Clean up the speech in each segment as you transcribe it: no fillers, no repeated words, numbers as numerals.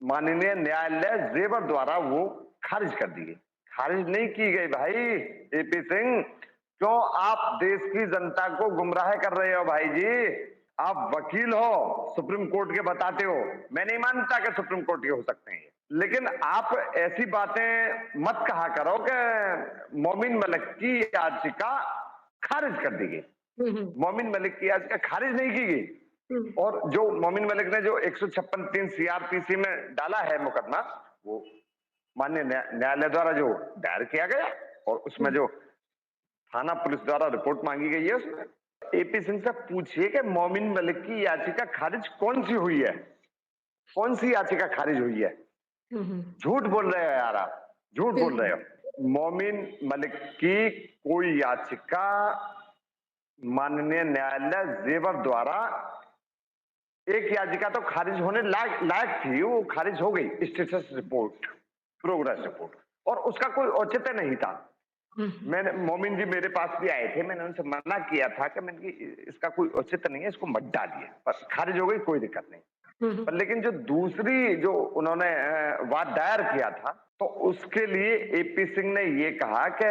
माननीय न्यायालय जेवर द्वारा वो खारिज कर दी गई। खारिज नहीं की गई भाई एपी सिंह, क्यों आप देश की जनता को गुमराह कर रहे हो भाई जी? आप वकील हो, सुप्रीम कोर्ट के बताते हो, मैं नहीं मानता कि सुप्रीम कोर्ट के हो सकते हैं, लेकिन आप ऐसी बातें मत कहा करो कि मोमिन मलिक की याचिका खारिज कर दी गई। मोमिन मलिक की याचिका खारिज नहीं की गई, और जो मोमिन मलिक ने जो 156(3) सीआरपीसी में डाला है मुकदमा, वो माननीय न्यायालय द्वारा जो दायर किया गया, और उसमें जो थाना पुलिस द्वारा रिपोर्ट मांगी गई है, उसमें एपी सिंह से पूछिए कि मोमिन मलिक की याचिका खारिज कौन सी हुई है, कौन सी याचिका खारिज हुई है? झूठ बोल रहे हो यार, आप झूठ बोल रहे हो। मोमिन मलिक की कोई याचिका माननीय न्यायालय जेवर द्वारा, एक याचिका तो खारिज होने लायक थी, वो खारिज हो गई, स्टेटस रिपोर्ट, प्रोग्रेस रिपोर्ट, और उसका कोई औचित्य नहीं था। मैंने, मोमिन जी मेरे पास भी आए थे, मैंने उनसे मना किया था कि मैंने इसका कोई औचित्य नहीं है, इसको मत डालिए, बस खारिज हो गई, कोई दिक्कत नहीं। पर लेकिन जो दूसरी जो उन्होंने वाद दायर किया था, तो उसके लिए एपी सिंह ने ये कहा कि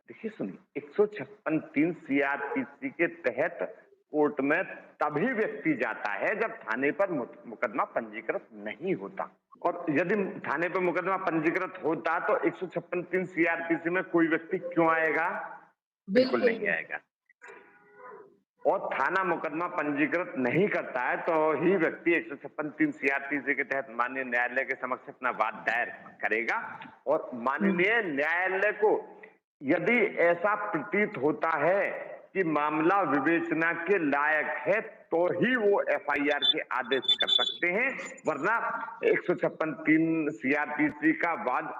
देखिए सुनिए, 156(3) सीआरपीसी के तहत कोर्ट में तभी व्यक्ति जाता है जब थाने पर मुकदमा पंजीकृत नहीं होता, और यदि थाने पर मुकदमा पंजीकृत होता तो 156(3) सीआरपीसी में कोई व्यक्ति क्यों आएगा? बिल्कुल नहीं आएगा। और थाना मुकदमा पंजीकृत नहीं करता है तो ही व्यक्ति 156(3) सीआरपीसी के तहत माननीय न्यायालय के समक्ष अपना वाद दायर करेगा, और माननीय न्यायालय को यदि ऐसा प्रतीत होता है कि मामला विवेचना के लायक है तो ही वो एफआईआर के आदेश कर सकते हैं, वरना 156(3) सीआरपीसी का वाद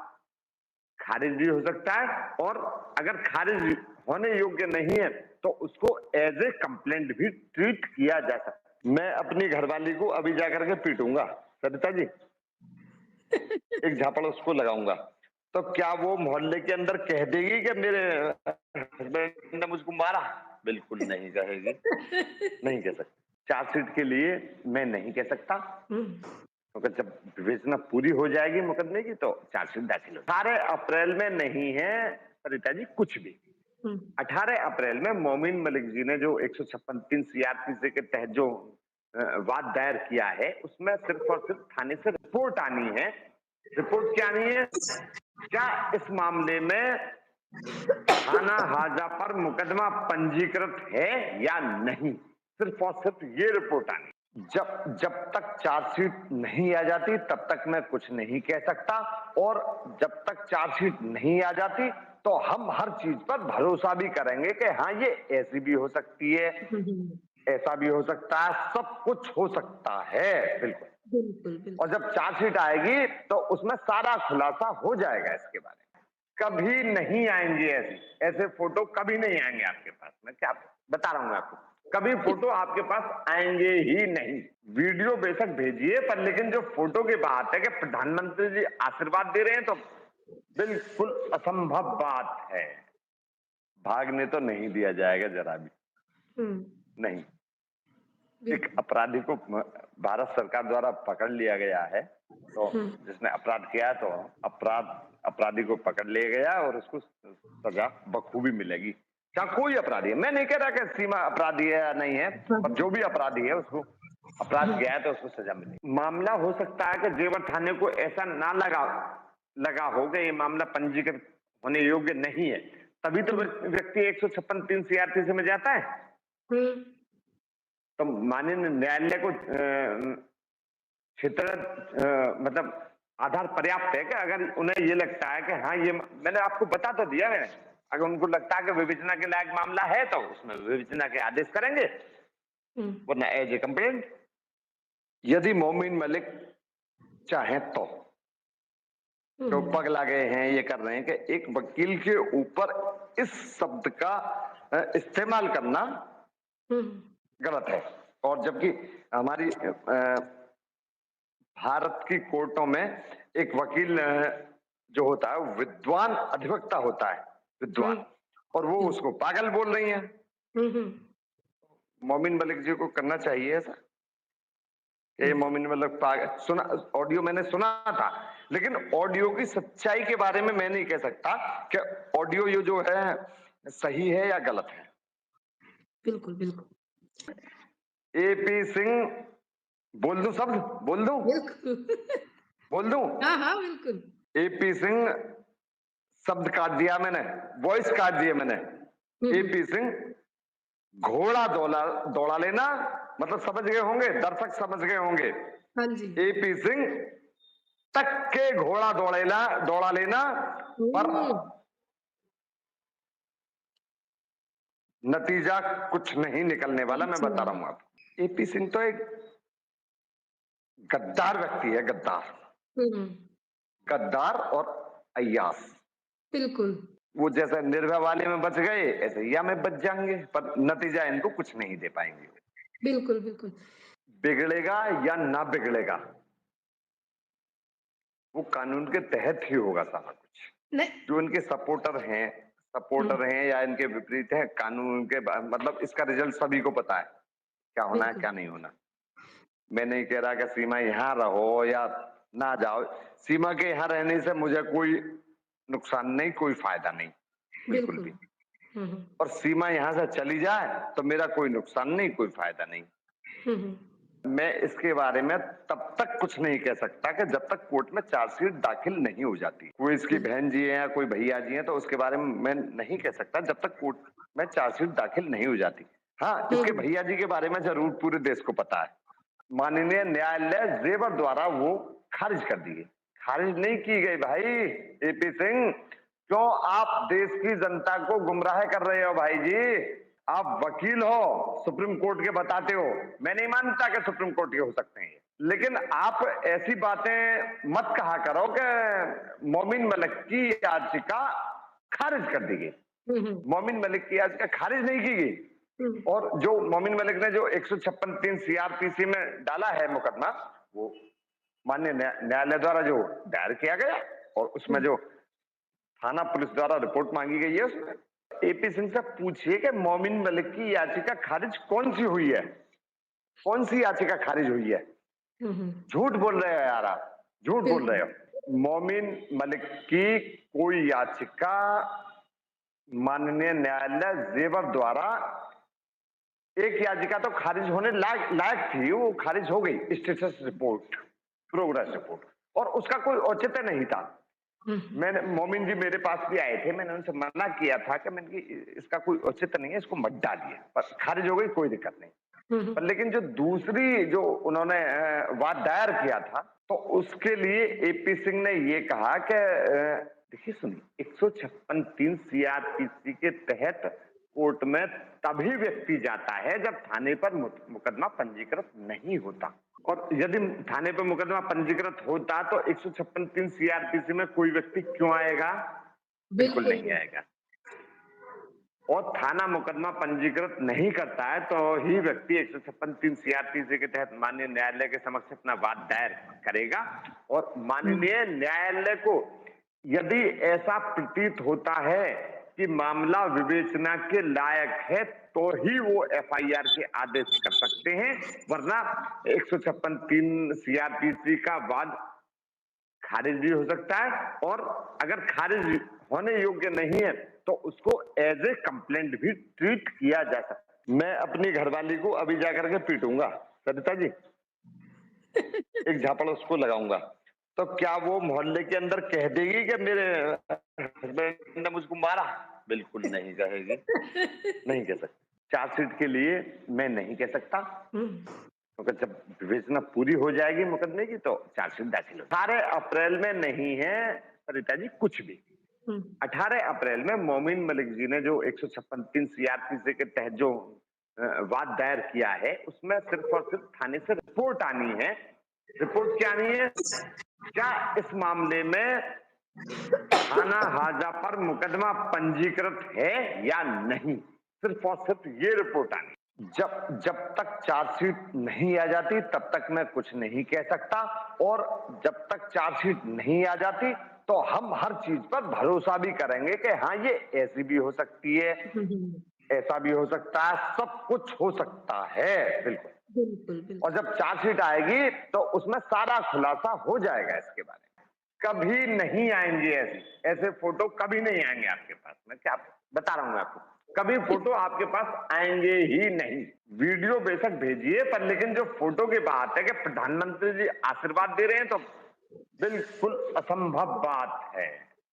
खारिज भी हो सकता है, और अगर खारिज होने योग्य नहीं है तो उसको एज ए कंप्लेंट भी ट्रीट किया जा सकता है। मैं अपनी घरवाली को अभी जाकर के पीटूंगा सरिता जी, एक झापड़ उसको लगाऊंगा, तो क्या वो मोहल्ले के अंदर कह देगी कि मेरे हस्बैंड ने मुझको मारा? बिल्कुल नहीं कहेगी, नहीं कह सकती। चार्जशीट के लिए मैं नहीं कह सकता, क्योंकि जब विवेचना पूरी हो जाएगी मुकदमे की तो चार्जशीट दाखिल हो। 18 अप्रैल में नहीं है सरिता जी कुछ भी। 18 अप्रैल में मोमिन मलिक जी ने जो 156(3) सीआरपीसी के तहत जो वाद दायर किया है, उसमें सिर्फ और सिर्फ थाने से रिपोर्ट आनी है। रिपोर्ट क्या आनी है? क्या इस मामले में थाना हाजा पर मुकदमा पंजीकृत है या नहीं, सिर्फ और सिर्फ ये रिपोर्ट आनी। जब तक चार्जशीट नहीं आ जाती तब तक मैं कुछ नहीं कह सकता, और जब तक चार्जशीट नहीं आ जाती तो हम हर चीज पर भरोसा भी करेंगे कि हाँ ये ऐसी भी हो सकती है, ऐसा भी हो सकता है, सब कुछ हो सकता है, बिल्कुल बिल्कुल। और जब चार्जशीट आएगी तो उसमें सारा खुलासा हो जाएगा इसके बारे में। कभी नहीं आएंगे ऐसे फोटो, कभी नहीं आएंगे आपके पास, मैं क्या बता रहा हूँ आपको, कभी फोटो आपके पास आएंगे ही नहीं। वीडियो बेशक भेजिए, पर लेकिन जो फोटो की बात है कि प्रधानमंत्री जी आशीर्वाद दे रहे हैं, तो बिल्कुल असंभव बात है। भागने तो नहीं दिया जाएगा जरा भी, नहीं। एक अपराधी को भारत सरकार द्वारा पकड़ लिया गया है, तो जिसने अपराध किया है तो अपराधी को पकड़ लिया गया और उसको सजा बखूबी मिलेगी, चाहे कोई अपराधी है। मैं नहीं कह रहा कि सीमा अपराधी है या नहीं है, पर जो भी अपराधी है उसको अपराध किया है तो उसको सजा मिलेगी। मामला हो सकता है कि जेवर थाने को ऐसा ना लगा हो कि ये मामला पंजीकृत होने योग्य नहीं है, तभी तो व्यक्ति 156(3) सीआरपीसी में जाता है। तो माननीय न्यायालय को क्षेत्र मतलब आधार पर्याप्त है कि अगर उन्हें ये लगता है कि हाँ ये, मैंने आपको बता तो दिया मैंने, अगर उनको लगता है कि विवेचना के लायक मामला है तो उसमें विवेचना के आदेश करेंगे, वरना एज ए कंप्लेंट। यदि मोमिन मलिक चाहे तो पगला गए हैं, ये कर रहे हैं कि एक वकील के ऊपर इस शब्द का इस्तेमाल करना गलत है, और जबकि हमारी भारत की कोर्टों में एक वकील जो होता है विद्वान अधिवक्ता होता है, विद्वान, और वो उसको पागल बोल रही हैं। मोमिन मलिक जी को करना चाहिए ऐसा ये मोमिन मतलब सुना, ऑडियो मैंने सुना था, लेकिन ऑडियो की सच्चाई के बारे में मैं नहीं कह सकता कि ऑडियो ये जो है सही है या गलत है। बिल्कुल, बिल्कुल। एपी सिंह, बोल दूं शब्द, बोल दूं, बिल्कुल। बोल दूं? हाँ, हाँ, बिल्कुल। एपी सिंह शब्द काट दिया मैंने, वॉइस काट दिया मैंने। हुँ, हुँ। एपी सिंह घोड़ा दौड़ा दौड़ा लेना, मतलब समझ गए होंगे, दर्शक समझ गए होंगे। हाँ जी। एपी सिंह तक के घोड़ा दौड़ा लेना, पर हुँ, नतीजा कुछ नहीं निकलने वाला, मैं अच्छा। बता रहा हूं आपको। एपी सिंह तो एक गद्दार व्यक्ति है, गद्दार, हुँ, गद्दार और अय्यास। बिल्कुल। वो जैसे निर्भया वाले में बच गए, ऐसे या में बच जाएंगे, पर नतीजा इनको कुछ नहीं दे पाएंगे। बिल्कुल, बिल्कुल। बिगड़ेगा या ना बिगड़ेगा, वो कानून के तहत ही होगा सारा कुछ। नहीं। जो इनके हुँ, सपोर्टर हैं या इनके विपरीत हैं, कानून के मतलब इसका रिजल्ट सभी को पता है, क्या होना है बिल्कुल। क्या नहीं होना। मैं नहीं कह रहा कि सीमा यहाँ रहो या ना जाओ, सीमा के यहाँ रहने से मुझे कोई नुकसान नहीं, कोई फायदा नहीं, बिल्कुल बिल्कुल। भी। हुँ, हुँ। और सीमा यहाँ से चली जाए तो मेरा कोई नुकसान नहीं, कोई फायदा नहीं। हुँ, हुँ। मैं इसके बारे में तब तक कुछ नहीं कह सकता कि जब तक कोर्ट में चार्जशीट दाखिल नहीं हो जाती। कोई इसकी बिल्कुल। बहन जी है या कोई भैया जी है तो उसके बारे में मैं नहीं कह सकता जब तक कोर्ट में चार्जशीट दाखिल नहीं हो जाती। हाँ, हुँ, इसके हुँ। भैया जी के बारे में जरूर पूरे देश को पता है। माननीय न्यायालय जेवर द्वारा वो खारिज कर दी गई। खारिज नहीं की गई भाई। एपी सिंह, क्यों आप देश की जनता को गुमराह कर रहे हो भाई जी? आप वकील हो, सुप्रीम कोर्ट के बताते हो, मैं नहीं मानता कि सुप्रीम कोर्ट के हो सकते हैं, लेकिन आप ऐसी बातें मत कहा करो कि मोमिन मलिक की याचिका खारिज कर दी गई। हुँ, हुँ। मोमिन मलिक की याचिका खारिज नहीं की गई। हुँ। और जो मोमिन मलिक ने जो 156(3) सीआरपीसी में डाला है मुकदमा, वो माननीय न्यायालय द्वारा जो दायर किया गया और उसमें हुँ। जो थाना पुलिस द्वारा रिपोर्ट मांगी गई है, उसमें एपी सिंह से पूछिए कि मोमिन मलिक की याचिका खारिज कौन सी हुई है, कौन सी याचिका खारिज हुई है? हुँ, हुँ। झूठ बोल रहे हो यार आप, झूठ बोल रहे बिल्कुल। हो। मोमिन मलिक की कोई याचिका माननीय न्यायालय जेवर द्वारा, एक याचिका तो खारिज होने लायक थी, वो खारिज हो गई, स्टेटस रिपोर्ट, प्रोग्रेस रिपोर्ट, और उसका कोई औचित्य नहीं था। हुँ, मैंने, मोमिन जी मेरे पास भी आए थे, मैंने उनसे मना किया था कि मैंने इसका कोई औचित्य नहीं है, इसको मत डालिए, पर खारिज हो गई, कोई दिक्कत नहीं। हुँ, हुँ। पर लेकिन जो दूसरी जो उन्होंने वाद दायर किया था, तो उसके लिए एपी सिंह ने ये कहा कि देखिए सुनिए, 156(3) सीआरपीसी के तहत कोर्ट में तभी व्यक्ति जाता है जब थाने पर मुकदमा पंजीकृत नहीं होता, और यदि थाने पर मुकदमा पंजीकृत होता तो 156(3) सीआरपीसी में कोई व्यक्ति क्यों आएगा? बिल्कुल बिल्कुल। नहीं आएगा। और थाना मुकदमा पंजीकृत नहीं करता है तो ही व्यक्ति 156(3) सीआरपीसी के तहत माननीय न्यायालय के समक्ष अपना वाद दायर करेगा, और हुँ। माननीय न्यायालय को यदि ऐसा प्रतीत होता है कि मामला विवेचना के लायक है तो ही वो एफआईआर के आदेश कर सकते हैं, वरना 156(3) सीआरपीसी का वाद खारिज भी हो सकता है, और अगर खारिज होने योग्य नहीं है तो उसको एज ए कंप्लेंट भी ट्रीट किया जा सकता है। मैं अपनी घरवाली को अभी जाकर के पीटूंगा सरिता जी, एक झापड़ उसको लगाऊंगा, तो क्या वो मोहल्ले के अंदर कह देगी कि मेरे हस्बैंड ने मुझको मारा? बिल्कुल नहीं कहेगी, नहीं कह सकती। चार्जशीट के लिए मैं नहीं कह सकता, हुँ। क्योंकि जब विवेचना पूरी हो जाएगी मुकदमे की तो चार्जशीट दाखिल हो। 18 अप्रैल में नहीं है सरिता जी कुछ भी। हुँ। 18 अप्रैल में मोमिन मलिक जी ने जो 156(3) सीआरपीसी के तहत जो वाद दायर किया है, उसमें सिर्फ और सिर्फ थाने से रिपोर्ट आनी है। रिपोर्ट क्या आनी है? क्या इस मामले में थाना हाजा पर मुकदमा पंजीकृत है या नहीं, सिर्फ और सिर्फ ये रिपोर्ट आनी। जब जब तक चार्जशीट नहीं आ जाती तब तक मैं कुछ नहीं कह सकता, और जब तक चार्जशीट नहीं आ जाती तो हम हर चीज पर भरोसा भी करेंगे कि हाँ ये ऐसी भी हो सकती है, हुँ, हुँ। ऐसा भी हो सकता है, सब कुछ हो सकता है, बिल्कुल। बिल्कुल, और बिल्कुल। जब चार्जशीट आएगी तो उसमें सारा खुलासा हो जाएगा इसके बारे में। कभी नहीं आएंगे ऐसे फोटो कभी नहीं आएंगे आपके पास। मैं क्या बता रहा हूं मैं आपको, कभी फोटो आपके पास आएंगे ही नहीं। वीडियो बेशक भेजिए, पर लेकिन जो फोटो की बात है कि प्रधानमंत्री जी आशीर्वाद दे रहे हैं, तो बिल्कुल असंभव बात है।